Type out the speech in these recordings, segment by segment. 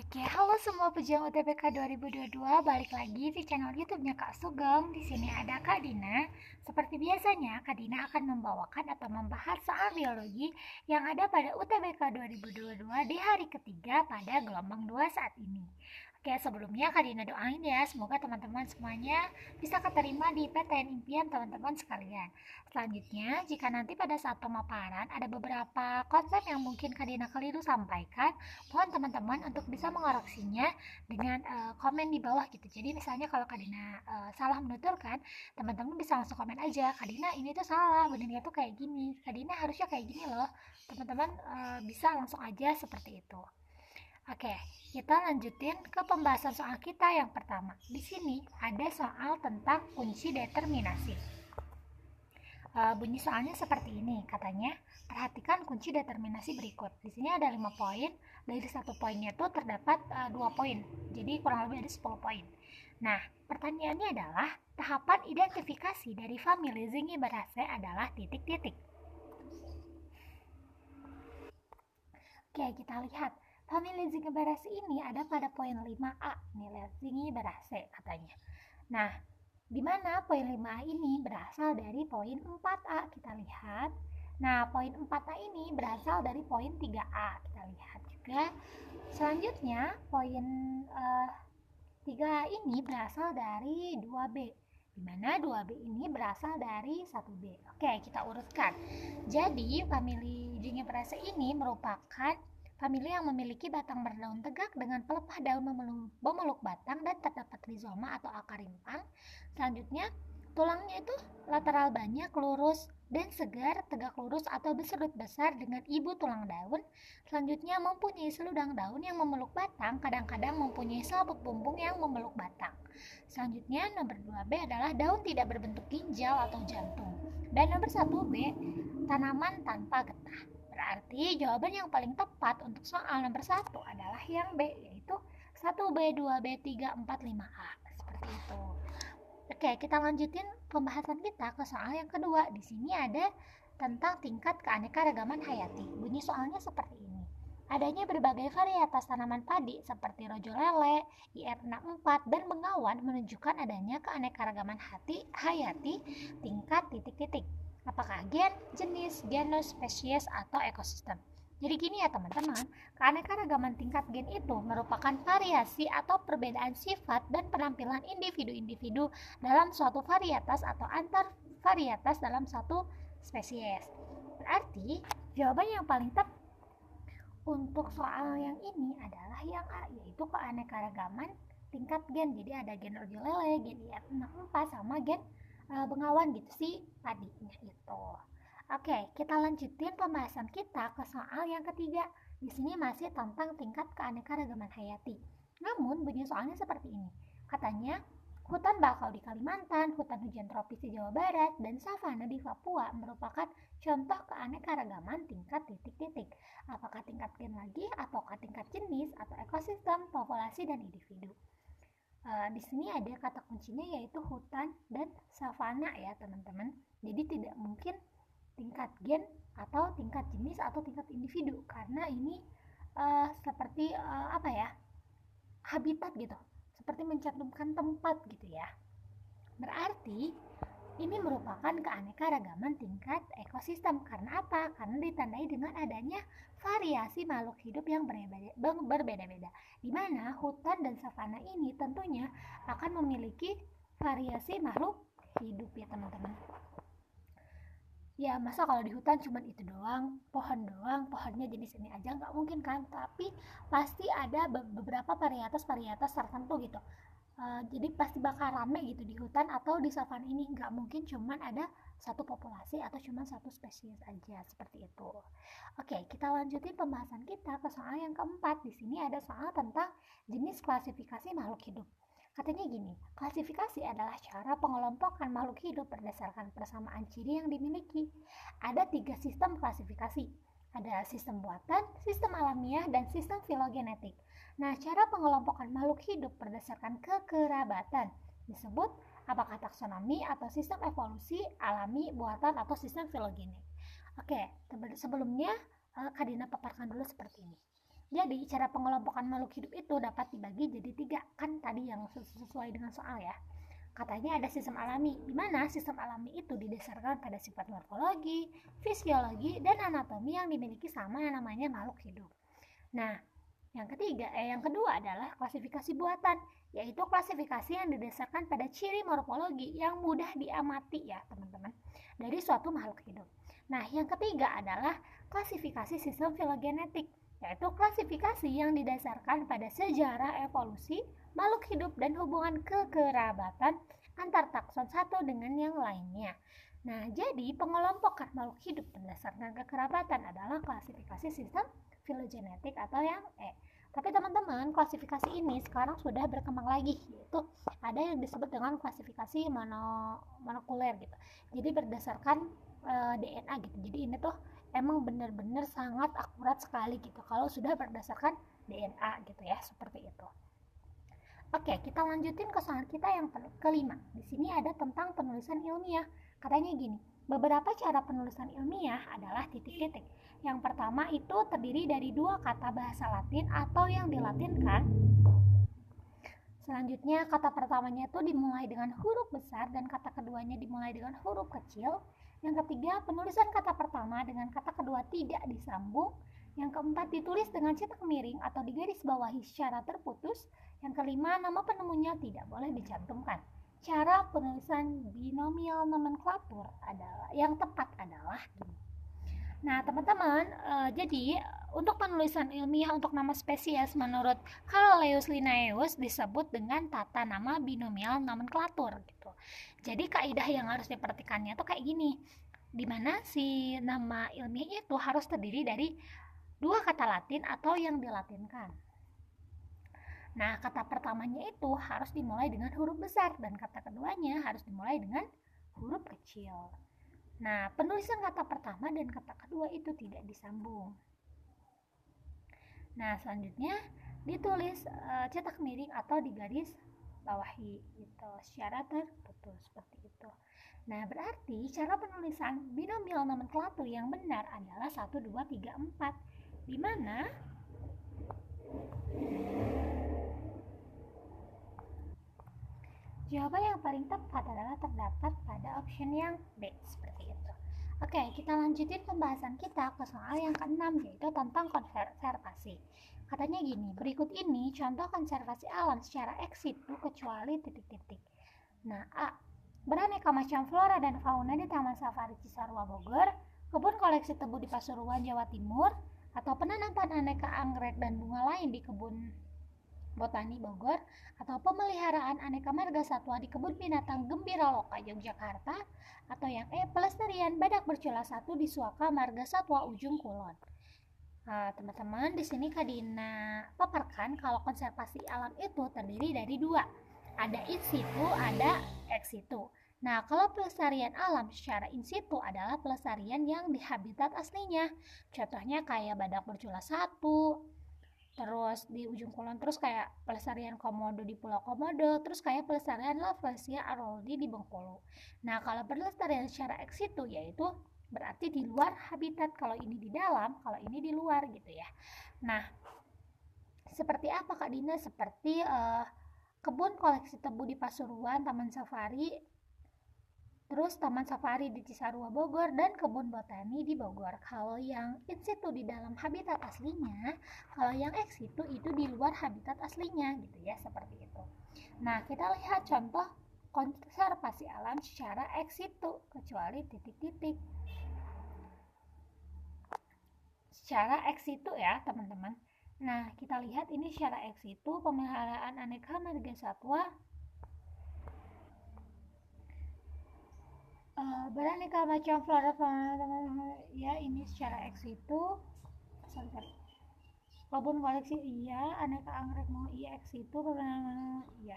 Oke, halo semua pejuang UTBK 2022, balik lagi di channel YouTube-nya Kak Sugeng. Di sini ada Kak Dina. Seperti biasanya, Kak Dina akan membawakan atau membahas soal biologi yang ada pada UTBK 2022 di hari ketiga pada gelombang 2 saat ini. Oke, sebelumnya Kak Dina doain ya, semoga teman-teman semuanya bisa keterima di PTN impian teman-teman sekalian. Selanjutnya, jika nanti pada saat pemaparan ada beberapa konsep yang mungkin Kak Dina keliru sampaikan, mohon teman-teman untuk bisa mengoreksinya dengan komen di bawah gitu. Jadi misalnya kalau Kak Dina salah menuturkan, teman-teman bisa langsung komen aja, Kak Dina ini tuh salah, benernya tuh kayak gini, Kak Dina harusnya kayak gini loh. Teman-teman bisa langsung aja seperti itu. Oke, kita lanjutin ke pembahasan soal kita yang pertama. Di sini ada soal tentang kunci determinasi. Bunyi soalnya seperti ini, katanya perhatikan kunci determinasi berikut. Di sini ada 5 poin, dari satu poinnya itu terdapat 2 poin, jadi kurang lebih ada 10 poin. Nah, pertanyaannya adalah tahapan identifikasi dari famili Zingiberaceae adalah titik-titik. Oke, kita lihat. Famili Zingiberaceae ini ada pada poin 5A. Nih, lihat Zingiberaceae katanya. Nah, di mana poin 5A ini berasal dari poin 4A. Kita lihat. Nah, poin 4A ini berasal dari poin 3A. Kita lihat juga. Selanjutnya, poin 3A ini berasal dari 2B. Di mana 2B ini berasal dari 1B. Oke, kita urutkan. Jadi, famili Zingiberaceae ini merupakan famili yang memiliki batang berdaun tegak dengan pelepah daun memeluk batang dan terdapat rizoma atau akar rimpang. Selanjutnya, tulangnya itu lateral banyak, lurus dan segar, tegak lurus atau berserut besar dengan ibu tulang daun. Selanjutnya, mempunyai seludang daun yang memeluk batang, kadang-kadang mempunyai sabuk bumbung yang memeluk batang. Selanjutnya, nomor 2B adalah daun tidak berbentuk ginjal atau jantung. Dan nomor 1B, tanaman tanpa getah. Berarti jawaban yang paling tepat untuk soal nomor 1 adalah yang B, yaitu 1B, 2B, 3, 4, 5A. Seperti itu. Oke, kita lanjutin pembahasan kita ke soal yang kedua. Di sini ada tentang tingkat keanekaragaman hayati. Bunyi soalnya seperti ini. Adanya berbagai varietas tanaman padi seperti rojo lele, IR64, dan bengawan menunjukkan adanya keanekaragaman hayati tingkat titik-titik. Apakah gen, jenis, genus, spesies, atau ekosistem. Jadi gini ya teman-teman, keanekaragaman tingkat gen itu merupakan variasi atau perbedaan sifat dan penampilan individu-individu dalam suatu varietas atau antar varietas dalam satu spesies. Berarti jawaban yang paling tepat untuk soal yang ini adalah yang A, yaitu keanekaragaman tingkat gen. Jadi ada gen rojo lele, gen IR64, sama gen bengawan gitu sih tadinya itu. Oke, kita lanjutin pembahasan kita ke soal yang ketiga. Di sini masih tentang tingkat keanekaragaman hayati. Namun bunyi soalnya seperti ini. Katanya, hutan bakau di Kalimantan, hutan hujan tropis di Jawa Barat, dan savana di Papua merupakan contoh keanekaragaman tingkat titik-titik. Apakah tingkat gen lagi, ataukah tingkat jenis, atau ekosistem, populasi, dan individu. Di sini ada kata kuncinya yaitu hutan dan savana ya teman-teman. Jadi tidak mungkin tingkat gen atau tingkat jenis atau tingkat individu karena ini seperti apa ya, habitat gitu, seperti mencantumkan tempat gitu ya. Berarti ini merupakan keanekaragaman tingkat ekosistem. Karena apa? Karena ditandai dengan adanya variasi makhluk hidup yang berbeda-beda. Di mana hutan dan savana ini tentunya akan memiliki variasi makhluk hidup ya teman-teman. Ya masa kalau di hutan cuma itu doang, pohonnya jenis ini aja, nggak mungkin kan? Tapi pasti ada beberapa varietas tertentu gitu. Jadi pasti bakal rame gitu di hutan atau di savana ini, nggak mungkin cuman ada satu populasi atau cuman satu spesies aja seperti itu. Oke, kita lanjutin pembahasan kita ke soal yang keempat. Di sini ada soal tentang jenis klasifikasi makhluk hidup. Katanya gini, klasifikasi adalah cara pengelompokan makhluk hidup berdasarkan persamaan ciri yang dimiliki. Ada 3 sistem klasifikasi. Ada sistem buatan, sistem alamiah, dan sistem filogenetik. Nah, cara pengelompokan makhluk hidup berdasarkan kekerabatan disebut apakah taksonomi atau sistem evolusi, alami, buatan, atau sistem filogenik. Oke, sebelumnya Kak Dina paparkan dulu seperti ini. Jadi cara pengelompokan makhluk hidup itu dapat dibagi jadi 3, kan tadi yang sesuai dengan soal ya. Katanya ada sistem alami, di mana sistem alami itu didasarkan pada sifat morfologi, fisiologi, dan anatomi yang dimiliki sama yang namanya makhluk hidup. Nah, yang kedua adalah klasifikasi buatan, yaitu klasifikasi yang didasarkan pada ciri morfologi yang mudah diamati ya teman-teman dari suatu makhluk hidup. Nah, yang ketiga adalah klasifikasi sistem filogenetik, yaitu klasifikasi yang didasarkan pada sejarah evolusi makhluk hidup dan hubungan kekerabatan antar takson satu dengan yang lainnya. Nah, jadi pengelompokan makhluk hidup berdasarkan kekerabatan adalah klasifikasi sistem filogenetik atau yang E. Tapi teman-teman, klasifikasi ini sekarang sudah berkembang lagi, yaitu ada yang disebut dengan klasifikasi molekuler gitu. Jadi berdasarkan DNA gitu. Jadi ini tuh emang benar-benar sangat akurat sekali gitu kalau sudah berdasarkan DNA gitu ya, seperti itu. Oke, kita lanjutin ke soal kita yang kelima. Di sini ada tentang penulisan ilmiah. Katanya gini, beberapa cara penulisan ilmiah adalah titik-titik. Yang pertama itu terdiri dari 2 kata bahasa Latin atau yang dilatinkan. Selanjutnya kata pertamanya itu dimulai dengan huruf besar dan kata keduanya dimulai dengan huruf kecil. Yang ketiga, penulisan kata pertama dengan kata kedua tidak disambung. Yang keempat, ditulis dengan cetak miring atau digaris bawahi secara terputus. Yang kelima, nama penemunya tidak boleh dicantumkan. Cara penulisan binomial nomenklatur adalah yang tepat adalah gini. Nah, teman-teman, jadi untuk penulisan ilmiah untuk nama spesies menurut Carolus Linnaeus disebut dengan tata nama binomial nomenklatur gitu. Jadi kaidah yang harus diperhatikannya tuh kayak gini. Di mana si nama ilmiah itu harus terdiri dari 2 kata Latin atau yang dilatinkan. Nah, kata pertamanya itu harus dimulai dengan huruf besar dan kata keduanya harus dimulai dengan huruf kecil. Nah, penulisan kata pertama dan kata kedua itu tidak disambung. Nah, selanjutnya ditulis cetak miring atau digaris bawahi gitu secara terputus seperti itu. Nah, berarti cara penulisan binomial nomenklatur yang benar adalah 1 2 3 4, di mana jawaban yang paling tepat adalah terdapat pada option yang B, seperti itu. Oke, kita lanjutin pembahasan kita ke soal yang ke-6, yaitu tentang konservasi. Katanya gini, berikut ini contoh konservasi alam secara ex situ kecuali titik-titik. Nah, A. Beraneka macam flora dan fauna di Taman Safari Cisarua Bogor, kebun koleksi tebu di Pasuruan, Jawa Timur, atau penanaman aneka anggrek dan bunga lain di kebun Botani Bogor, atau pemeliharaan aneka marga satwa di Kebun Binatang Gembira Loka Yogyakarta, atau yang E, pelestarian badak bercula 1 di Suaka Marga Satwa Ujung Kulon. Nah, teman-teman, di sini Kak Dina paparkan kalau konservasi alam itu terdiri dari 2. Ada in situ, ada ex situ. Nah, kalau pelestarian alam secara in situ adalah pelestarian yang di habitat aslinya. Contohnya kayak badak bercula 1, terus di Ujung Kulon, terus kayak pelestarian komodo di Pulau Komodo, terus kayak pelestarian Lovesia aroldi di Bengkulu. Nah, kalau pelestarian secara ex situ yaitu berarti di luar habitat, kalau ini di dalam, kalau ini di luar gitu ya. Nah, seperti apa Kak Dina? Seperti kebun koleksi tebu di Pasuruan, Taman Safari, terus Taman Safari di Cisarua Bogor, dan kebun botani di Bogor. Kalau yang in situ di dalam habitat aslinya, kalau yang ex situ itu di luar habitat aslinya gitu ya, seperti itu. Nah, kita lihat contoh konservasi alam secara ex situ kecuali titik-titik. Secara ex situ ya, teman-teman. Nah, kita lihat ini secara ex situ pemeliharaan aneka marga satwa, beraneka macam flora fauna ya, ini secara ex situ. Sorry. Kebun koleksi iya, aneka anggrek mau iya ex situ, iya.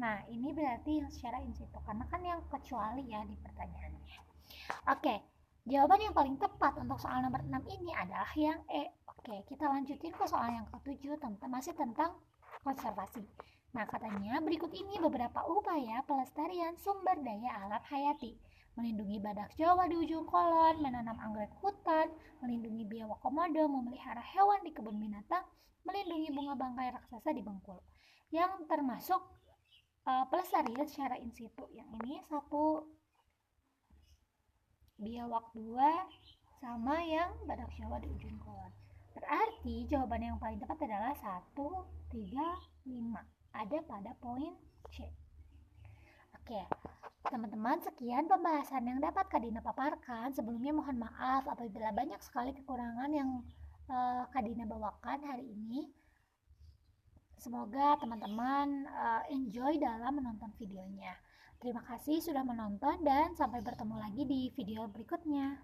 Nah, ini berarti yang secara in situ karena kan yang kecuali ya di pertanyaannya. Oke, jawaban yang paling tepat untuk soal nomor 6 ini adalah yang E. Oke, kita lanjutin ke soal yang ke-7 masih tentang konservasi. Nah, katanya berikut ini beberapa upaya pelestarian sumber daya alam hayati. melindungi badak Jawa di ujung kolon, menanam anggrek hutan, melindungi biawak komodo, memelihara hewan di kebun binatang, melindungi bunga bangkai raksasa di Bengkulu. Yang termasuk pelestarian secara in situ. Yang ini sapu biawak 2 sama yang badak Jawa di ujung kolon. Berarti jawaban yang paling tepat adalah 1, 3, 5. Ada pada poin C. Oke, teman-teman, sekian pembahasan yang dapat Kak Dina paparkan. Sebelumnya mohon maaf apabila banyak sekali kekurangan yang Kak Dina bawakan hari ini. Semoga teman-teman enjoy dalam menonton videonya. Terima kasih sudah menonton dan sampai bertemu lagi di video berikutnya.